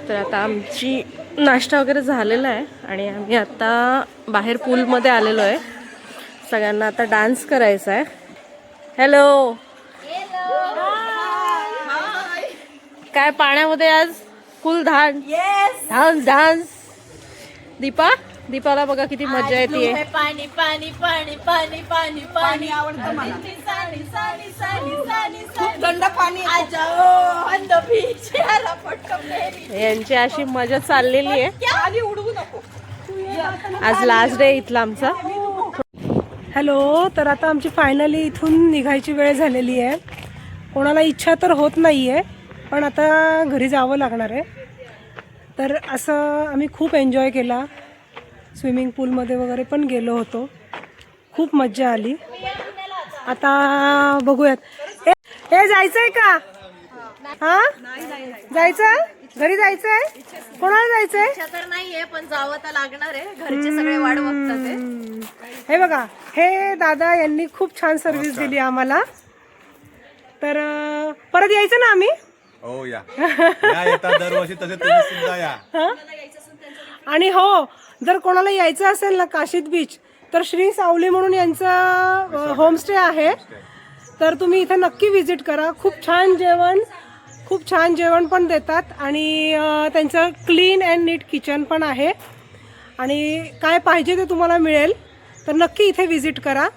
तर आता आमची नाश्ता वगैरे झालेला आहे आणि आम्ही आता बाहेर पूलमध्ये आलेलो आहे. सगळ्यांना आता डान्स करायचा आहे. हॅलो, काय पाण्यामध्ये आज फुल डान्स डान्स. दीपाला बघा किती मजा येते. पाणी पाणी पाणी पाणी पाणी पाणी आवडतं मला. थंड पाणी यांची अशी मजा चाललेली आहे. उडवू नको. आज लास्ट डे इथला आमचा. हॅलो, तर आता आमची फायनली इथून निघायची वेळ झालेली आहे. कोणाला इच्छा तर होत नाही आहे, पण आता घरी जावं लागणार आहे. तर असं आम्ही खूप एन्जॉय केला. स्विमिंग पूलमध्ये वगैरे पण गेलो होतो. खूप मज्जा आली. आता बघूयात. हे जायचं आहे का? हां, जायचं? घरी जायचं आहे? कोणाला जायचं आहे? इच्छा तर नाहीये, पण जावं तर लागणार आहे. घरचे सगळे वाट बघतात. हे बघा, हे दादा यांनी खूप छान सर्व्हिस दिली आम्हाला. तर परत यायचं ना आम्ही? हो, या येतात दरवर्षी, तसे तुम्ही सुद्धा या. आणि हो, जर कोणाला यायचं असेल ना काशीद बीच, तर श्री सावली म्हणून यांचं होमस्टे आहे. तर तुम्ही इथे नक्की व्हिजिट करा. खूप छान जेवण पण देतात आणि त्यांचं क्लीन अँड नीट किचन पण आहे आणि काय पाहिजे ते तुम्हाला मिळेल. तर नक्की इथे व्हिजिट करा.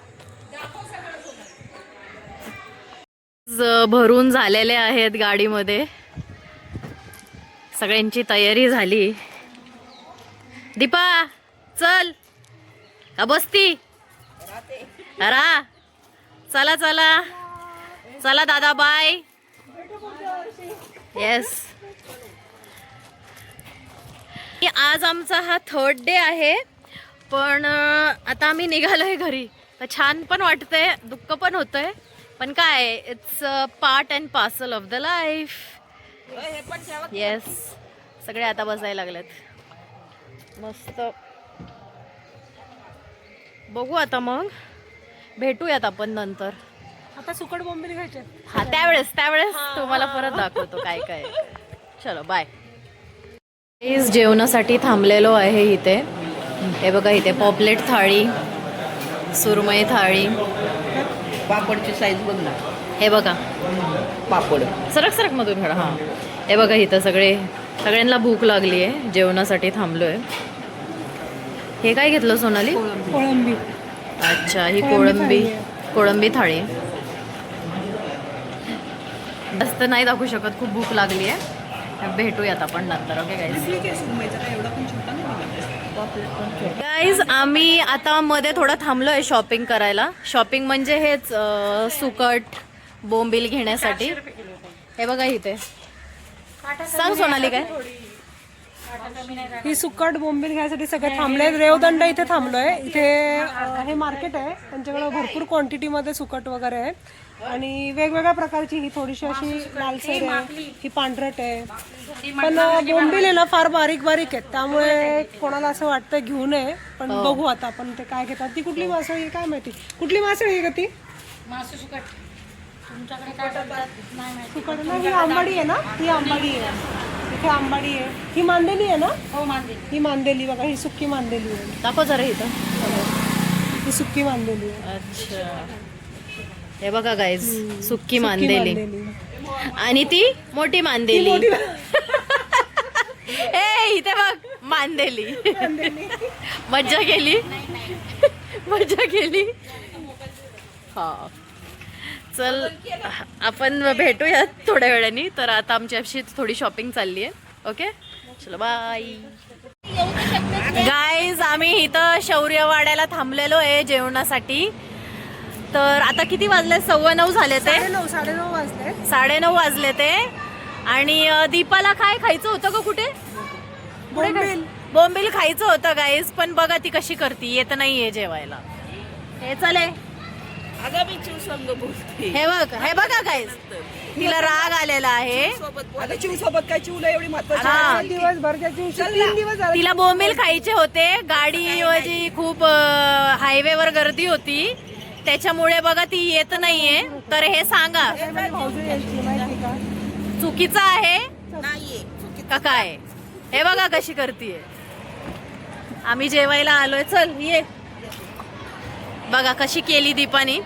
भरून झालेले आहेत गाडीमध्ये. सगळ्यांची तयारी झाली. दीपा चल का बसती? अरा चला चला चला दादा, बाय. येस, आज आमचा हा 3rd डे आहे. पण आता आम्ही निघालोय घरी. तर छान पण वाटतंय, दुःख पण होतंय, पण काय, it's part and parcel of the life. Yes, सगळे आता बसायला लागलेत. मस्त. बघू आता, मग भेटूयात आपण नंतर. आता सुकट बोंबील घ्यायचे. हा, त्यावेळेस तुम्हाला परत दाखवतो काय काय. चलो बाय. जेवणासाठी थांबलेलो आहे इथे. हे बघा, इथे पॉपलेट थाळी, सुरमई थाळी, पापडची साईज बघ ना. हे बघा पापड सरक मधून खडा. हां, हे बघा, इथं सगळ्यांना भूक लागली आहे. जेवणासाठी थांबलोय. हे काय घेतलं सोनाली? कोळंबी. अच्छा, ही कोळंबी थाळी. जास्त नाही दाखवू शकत, खूप भूक लागली आहे. भेटूयात आपण नंतर. ओके गाईज, आम्ही आता मध्ये थोडं थांबलोय शॉपिंग करायला. शॉपिंग म्हणजे हेच सुकट बोंबील घेण्यासाठी. हे बघा इथे. सांग सोनाली काय? ही सुकट बोंबील घ्यायसाठी सगळे थांबले. रेवदंड इथे थांबलोय. इथे हे मार्केट आहे, त्यांच्याकडे भरपूर क्वांटिटीमध्ये सुकट वगैरे आहे आणि वेगवेगळ्या प्रकारची. ही थोडीशी अशी लालसर आहे, ही पांढरट आहे. पण बोंबील आहे ना फार बारीक आहेत, त्यामुळे कोणाला असं वाटतं घेऊ नये. पण बघू आता आपण ते काय घेतात. ती कुठली मासळी आहे काय माहिती? कुठली मासळी आहे का ती? सुकट ना, ही आंबाडी आहे ना? ही आंबाडी आहे. इथे आंबाडी आहे. ही मांदेली आहे ना? हो, मांदेली. ही मांदेली बघा, ही सुक्की मांदेली आहे. दाखव जरा इथं. ही सुक्की मांदेली आहे. अच्छा, हे बघा गाईज, सुक्की मांदेली. आणि ती मोठी मांदेली. ए, इथे बघ, मांदेली. मज्जा केली. हा, चल आपण भेटूया थोड्या वेळाने. तर आता आमची अशी थोडी शॉपिंग चालली आहे. ओके, चलो बाय. गाईज, आम्ही इथं शौर्यवाड्याला थांबलेलो आहे जेवणासाठी. तर आता किती वाजले? 9:15 झाले ते. 9:30 वाजले ते. आणि दीपाला काय खायचं होतं का? कुठे बोंबील खायचं होतं गाईज. पण बघा ती कशी करते, येत नाहीये जेवायला. हे चले, हे बघा गाईज, तिला राग आलेला आहे. तिला बोंबील खायचे होते. गाडी खूप हायवेवर गर्दी होती, त्याच्यामुळे बघा ती येत नाहीये. तर हे सांगा, चुकीचं आहे का काय? हे बघा कशी करतीये. आम्ही जेवायला आलोय, चल ये. बघा कशी केली दीपानी.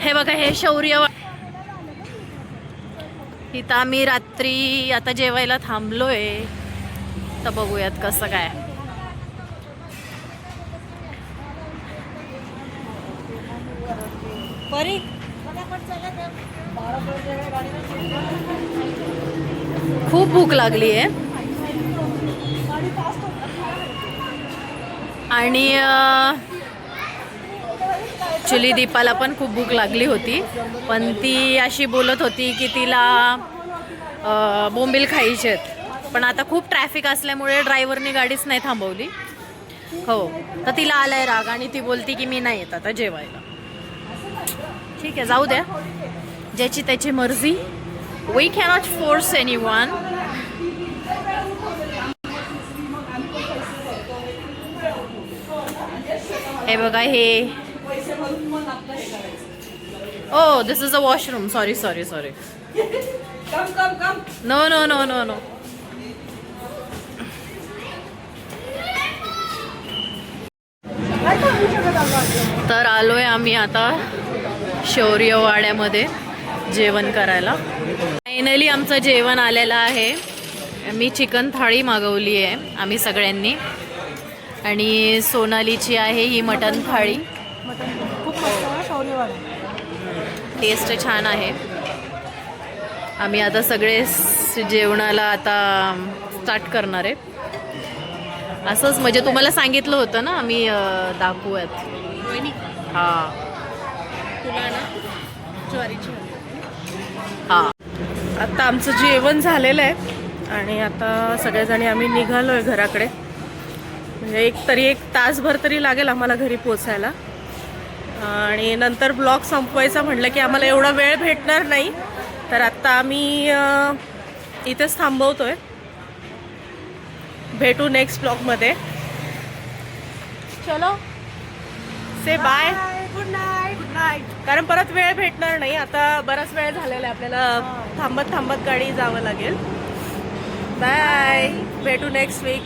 हे बघा हे शौर्य. इथं आम्ही रात्री आता जेवायला थांबलोय, तर बघूयात कसं काय. खूप भूक लागली आहे आणि ॲक्च्युली दीपाला पण खूप भूक लागली होती, पण ती अशी बोलत होती की तिला बोंबील खायचे आहेत. पण आता खूप ट्रॅफिक असल्यामुळे ड्रायव्हरनी गाडीच नाही थांबवली. हो, तर तिला आलाय राग आणि ती बोलती की मी नाही येत आता जेवायला. ठीक आहे, जाऊ द्या, ज्याची त्याची मर्जी. We cannot force anyone. हे बघा हे. Oh this is a washroom. Sorry sorry sorry. No no no no no. तर आलोय आम्ही आता शौर्यवाड्यामध्ये जेवण करायला. फायनली आमचं जेवण आलेलं आहे. मी चिकन थाळी मागवली आहे आम्ही सगळ्यांनी, आणि सोनालीची आहे ही मटन थाळी. खूप मस्त शौर्यवाडा. टेस्ट छान आहे. आम्ही आता सगळे जेवणाला आता स्टार्ट करणार आहे. असंच म्हणजे तुम्हाला सांगितलं होतं ना आम्ही दाखवूयात. हां हां. आता आमचं जेवण झालेलं आहे आणि आता सगळेजणी आम्ही निघालो आहे घराकडे. म्हणजे एक तासभर तरी लागेल आम्हाला घरी पोचायला. आणि नंतर ब्लॉग संपवायचा म्हटलं की आम्हाला एवढा वेळ भेटणार नाही, तर आत्ता आम्ही इथेच थांबवतोय. भेटू नेक्स्ट ब्लॉगमध्ये. चलो से bye. Good night. Good night. कारण परत वेळ भेटणार नाही. आता बराच वेळ झालेला आहे, आपल्याला थांबत थांबत गाडी जावं लागेल. बाय. भेटू नेक्स्ट वीक.